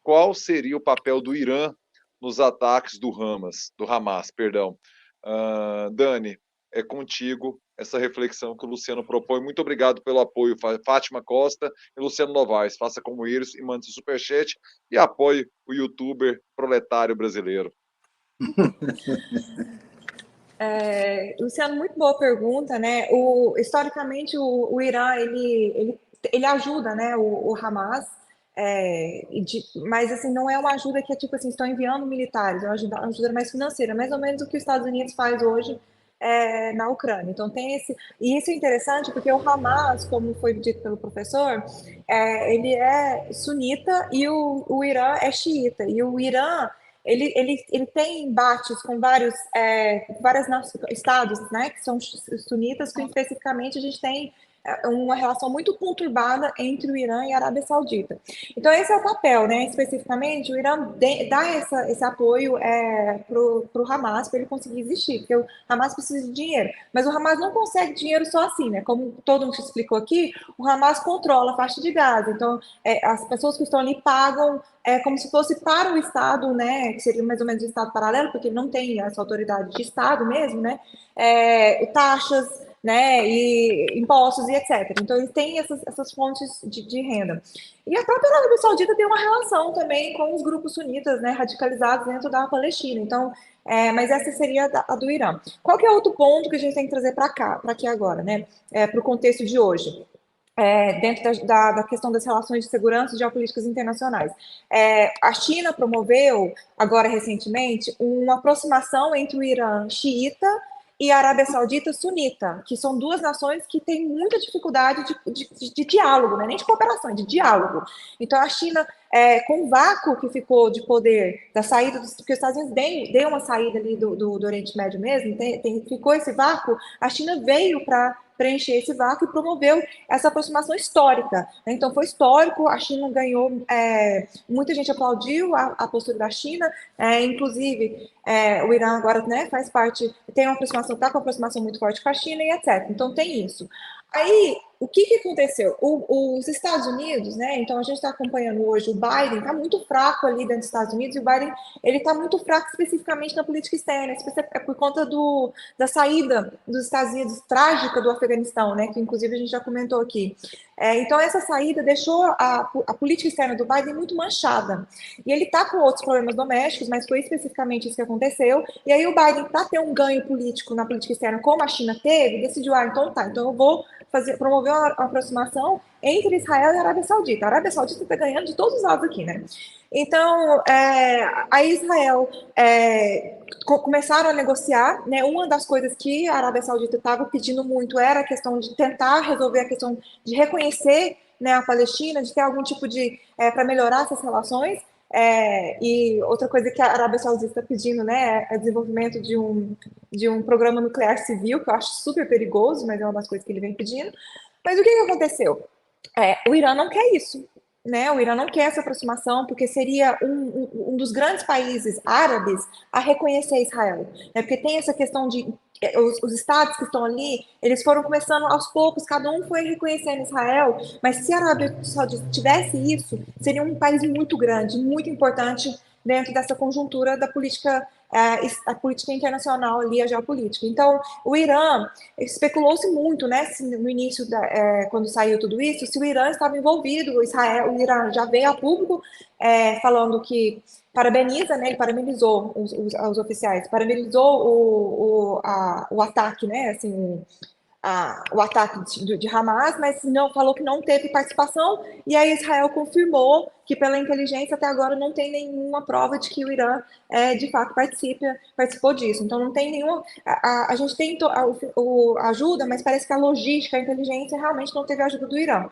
qual seria o papel do Irã nos ataques do Hamas, perdão. Dani, é contigo essa reflexão que o Luciano propõe. Muito obrigado pelo apoio, Fátima Costa e Luciano Novaes. Faça como eles e mande seu superchat e apoie o youtuber proletário brasileiro. Luciano, muito boa pergunta, né? Historicamente, o Irã ele ajuda, né, o Hamas, mas assim não é uma ajuda que é tipo assim, estão enviando militares, é uma ajuda mais financeira, mais ou menos o que os Estados Unidos faz hoje na Ucrânia. Então tem e isso é interessante porque o Hamas, como foi dito pelo professor, ele é sunita e o Irã é xiita. E o Irã ele tem embates com vários estados, né, que são sunitas, que especificamente a gente tem uma relação muito conturbada entre o Irã e a Arábia Saudita. Então, esse é o papel, né? Especificamente, o Irã dá esse apoio para o Hamas, para ele conseguir existir, porque o Hamas precisa de dinheiro. Mas o Hamas não consegue dinheiro só assim, né? Como todo mundo explicou aqui, o Hamas controla a faixa de Gaza. Então, as pessoas que estão ali pagam como se fosse para o Estado, né? Que seria mais ou menos um Estado paralelo, porque ele não tem essa autoridade de Estado mesmo, né? Taxas, né, e impostos e etc. Então, eles têm essas fontes de renda. E a própria Arábia Saudita tem uma relação também com os grupos sunitas, né, radicalizados dentro da Palestina. Então, mas essa seria a do Irã. Qual que é outro ponto que a gente tem que trazer para aqui agora, né, para o contexto de hoje? Dentro da questão das relações de segurança e geopolíticas internacionais. A China promoveu, agora recentemente, uma aproximação entre o Irã xiita e a Arábia Saudita sunita, que são duas nações que têm muita dificuldade de diálogo, né? Nem de cooperação, de diálogo. Então, a China, com o vácuo que ficou de poder da saída porque os Estados Unidos deu uma saída ali do Oriente Médio mesmo, ficou esse vácuo, a China veio para preencher esse vácuo e promoveu essa aproximação histórica. Então, foi histórico, a China ganhou, muita gente aplaudiu a postura da China, inclusive o Irã agora, né, faz parte, tem uma aproximação, está com uma aproximação muito forte com a China e etc. Então, tem isso. Aí, o que aconteceu? Os Estados Unidos, né? Então a gente está acompanhando hoje o Biden, está muito fraco ali dentro dos Estados Unidos, e o Biden ele está muito fraco especificamente na política externa, por conta da saída dos Estados Unidos trágica do Afeganistão, né? Que inclusive a gente já comentou aqui. Então essa saída deixou a política externa do Biden muito manchada. E ele está com outros problemas domésticos, mas foi especificamente isso que aconteceu. E aí o Biden, para ter um ganho político na política externa, como a China teve, decidiu, então tá, então eu vou promover uma aproximação entre Israel e a Arábia Saudita. A Arábia Saudita está ganhando de todos os lados aqui, né? Então, aí Israel começaram a negociar, né? Uma das coisas que a Arábia Saudita estava pedindo muito era a questão de tentar resolver a questão de reconhecer, né, a Palestina, de ter algum tipo de para melhorar essas relações. E outra coisa que a Arábia Saudita está pedindo, né, é o desenvolvimento de um programa nuclear civil, que eu acho super perigoso, mas é uma das coisas que ele vem pedindo. Mas o que aconteceu? O Irã não quer isso, né? O Irã não quer essa aproximação, porque seria um dos grandes países árabes a reconhecer Israel, né? Porque tem essa questão de os estados que estão ali, eles foram começando aos poucos, cada um foi reconhecendo Israel, mas se a Arábia Saudita tivesse isso, seria um país muito grande, muito importante dentro dessa conjuntura da política, a política internacional ali, a geopolítica. Então, o Irã, especulou-se muito, né, no início, quando saiu tudo isso, se o Irã estava envolvido, o Irã já veio a público falando que parabeniza, né, ele parabenizou os oficiais, parabenizou o ataque, né, assim, o ataque de Hamas, mas não falou que não teve participação, e aí Israel confirmou que pela inteligência até agora não tem nenhuma prova de que o Irã de fato participou disso. Então não tem nenhuma. A gente tem ajuda, mas parece que a logística, a inteligência realmente não teve a ajuda do Irã.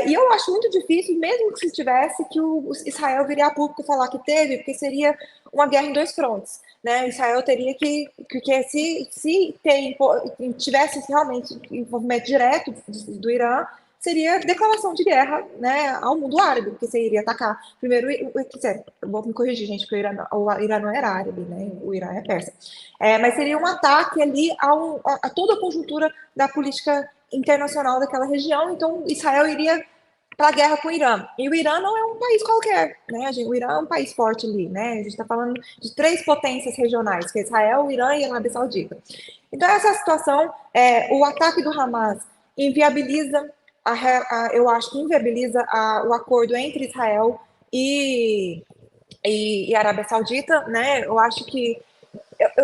E eu acho muito difícil, mesmo que se tivesse, que o Israel viria a público falar que teve, porque seria uma guerra em dois frontes. Né? Israel teria porque se tivesse realmente envolvimento direto do Irã, seria declaração de guerra, né, ao mundo árabe, porque você iria atacar primeiro, vou me corrigir, gente, porque o Irã não era árabe, né, o Irã é persa, mas seria um ataque ali a toda a conjuntura da política internacional daquela região, então Israel iria para a guerra com o Irã. E o Irã não é um país qualquer, né? O Irã é um país forte ali, né? A gente está falando de três potências regionais, que é Israel, o Irã e a Arábia Saudita. Então, essa situação, o ataque do Hamas inviabiliza, eu acho que inviabiliza o acordo entre Israel e, e Arábia Saudita, né? Eu acho que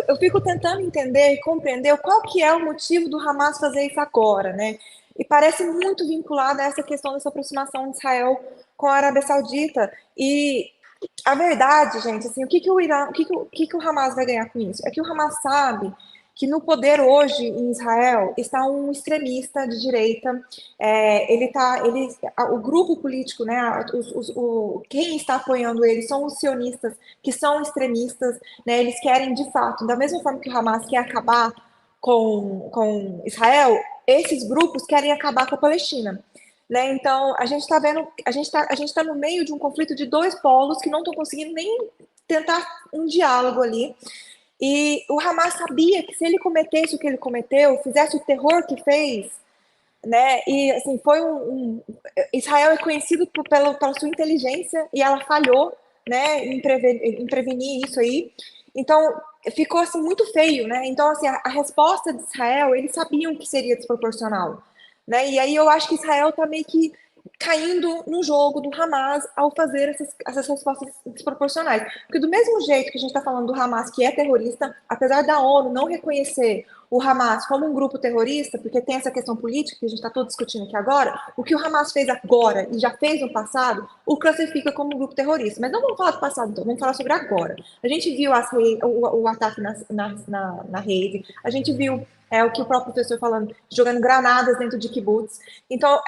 eu fico tentando entender e compreender qual que é o motivo do Hamas fazer isso agora, né? E parece muito vinculado a essa questão dessa aproximação de Israel com a Arábia Saudita. E a verdade, gente, assim, o que, que o Irã, o que o Hamas vai ganhar com isso? É que o Hamas sabe que no poder hoje em Israel está um extremista de direita. O grupo político, né, quem está apoiando ele são os sionistas, que são extremistas, né, eles querem de fato, da mesma forma que o Hamas quer acabar com Israel, esses grupos querem acabar com a Palestina. Né? Então, a gente está vendo, a gente tá no meio de um conflito de dois polos que não estão conseguindo nem tentar um diálogo ali. E o Hamas sabia que se ele cometesse o que ele cometeu, fizesse o terror que fez, né? E assim, Israel é conhecido pela sua inteligência e ela falhou, né, em prevenir isso aí. Então, ficou assim muito feio, né? Então, assim, a resposta de Israel, eles sabiam que seria desproporcional, né? E aí eu acho que Israel tá meio que caindo no jogo do Hamas ao fazer essas respostas desproporcionais. Porque do mesmo jeito que a gente está falando do Hamas, que é terrorista, apesar da ONU não reconhecer o Hamas como um grupo terrorista, porque tem essa questão política que a gente está todo discutindo aqui agora, o que o Hamas fez agora e já fez no passado, o classifica como um grupo terrorista. Mas não vamos falar do passado, então, vamos falar sobre agora. A gente viu o ataque na rede, a gente viu o que o próprio professor falando, jogando granadas dentro de kibbutz. Então,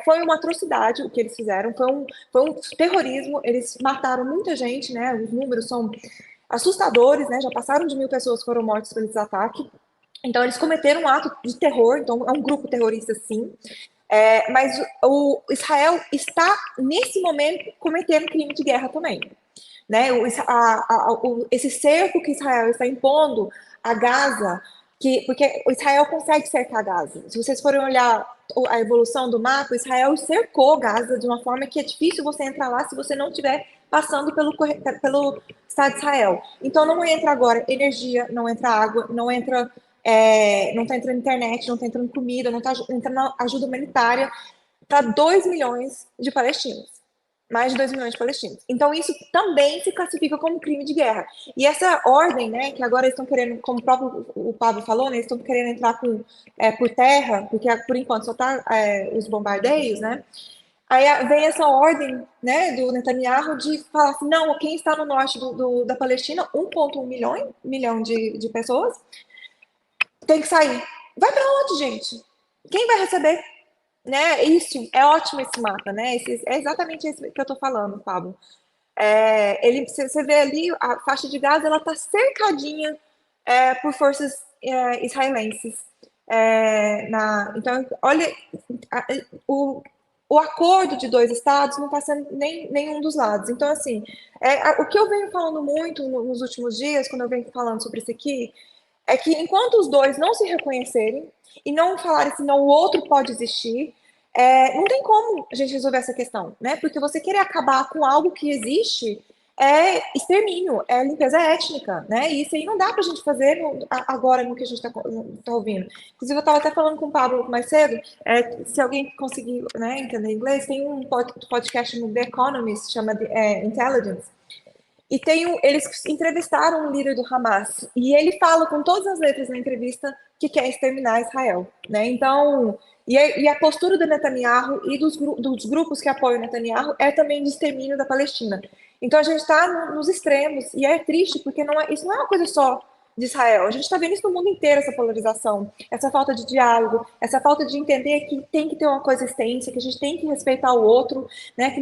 foi uma atrocidade o que eles fizeram, foi um terrorismo, eles mataram muita gente, né? Os números são assustadores, né? Já passaram de 1.000 pessoas que foram mortas por esse ataque. Então, eles cometeram um ato de terror, então é um grupo terrorista, sim. Mas o Israel está, nesse momento, cometendo crime de guerra também. Né? Esse cerco que Israel está impondo a Gaza, porque o Israel consegue cercar Gaza. Se vocês forem olhar a evolução do mapa, Israel cercou Gaza de uma forma que é difícil você entrar lá se você não estiver passando pelo Estado de Israel. Então não entra agora energia, não entra água, não está entrando internet, não está entrando comida, não está entrando ajuda humanitária para 2 milhões de palestinos. Mais de 2 milhões de palestinos. Então, isso também se classifica como crime de guerra. E essa ordem, né, que agora eles estão querendo, como o próprio o Pablo falou, né, eles estão querendo entrar por terra, porque por enquanto só está os bombardeios, né? Aí vem essa ordem, né, do Netanyahu de falar assim, não, quem está no norte da Palestina, 1,1 milhão de pessoas, tem que sair. Vai para onde, gente? Quem vai receber? Né? Isso, é ótimo esse mapa, né? É exatamente isso que eu tô falando, Pablo. Você vê ali a faixa de Gaza, ela está cercadinha por forças israelenses. Então, olha, a- o, o acordo de dois estados não está sendo nenhum dos lados. Então, assim, o que eu venho falando muito nos últimos dias, quando eu venho falando sobre isso aqui, é que enquanto os dois não se reconhecerem e não falarem assim, não, o outro pode existir, não tem como a gente resolver essa questão, né? Porque você querer acabar com algo que existe extermínio, é limpeza étnica, né? E isso aí não dá pra gente fazer agora no que a gente tá ouvindo. Inclusive, eu estava até falando com o Pablo mais cedo, se alguém conseguir, né, entender inglês, tem um podcast no The Economist, chama Intelligence, e eles entrevistaram um líder do Hamas e ele fala com todas as letras na entrevista que quer exterminar Israel, né? Então, a postura do Netanyahu e dos grupos que apoiam Netanyahu é também de extermínio da Palestina. Então a gente está nos extremos e é triste porque isso não é uma coisa só de Israel. A gente está vendo isso no mundo inteiro, essa polarização, essa falta de diálogo, essa falta de entender que tem que ter uma coexistência, que a gente tem que respeitar o outro, né? Que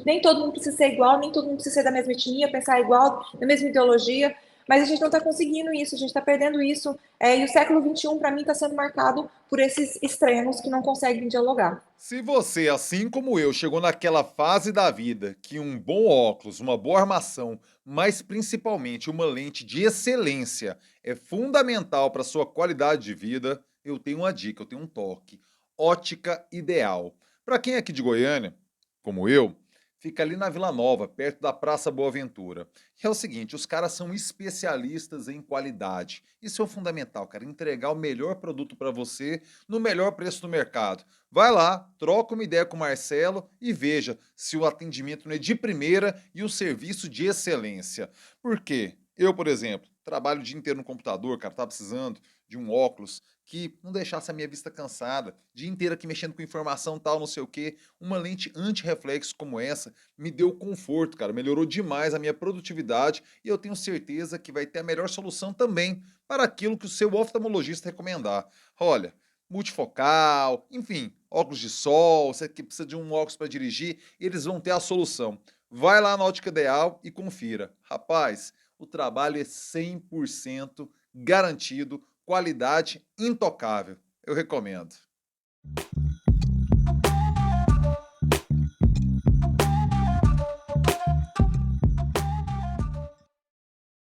nem todo mundo precisa ser igual, nem todo mundo precisa ser da mesma etnia, pensar igual, da mesma ideologia, mas a gente não está conseguindo isso, a gente está perdendo isso. E o século XXI, para mim, está sendo marcado por esses extremos que não conseguem dialogar. Se você, assim como eu, chegou naquela fase da vida que um bom óculos, uma boa armação, mas principalmente uma lente de excelência é fundamental para sua qualidade de vida, eu tenho uma dica, eu tenho um toque. Ótica Ideal. Para quem é aqui de Goiânia, como eu, fica ali na Vila Nova, perto da Praça Boa Ventura. E é o seguinte, os caras são especialistas em qualidade. Isso é o fundamental, cara, entregar o melhor produto para você no melhor preço do mercado. Vai lá, troca uma ideia com o Marcelo e veja se o atendimento não é de primeira e o serviço de excelência. Por quê? Eu, por exemplo, trabalho o dia inteiro no computador, cara, tá precisando de um óculos que não deixasse a minha vista cansada, dia inteiro aqui mexendo com informação tal, não sei o quê. Uma lente anti-reflexo como essa me deu conforto, cara, melhorou demais a minha produtividade e eu tenho certeza que vai ter a melhor solução também para aquilo que o seu oftalmologista recomendar. Olha, multifocal, enfim, óculos de sol, você que precisa de um óculos para dirigir, eles vão ter a solução. Vai lá na Ótica Ideal e confira. Rapaz, o trabalho é 100% garantido, qualidade intocável. Eu recomendo.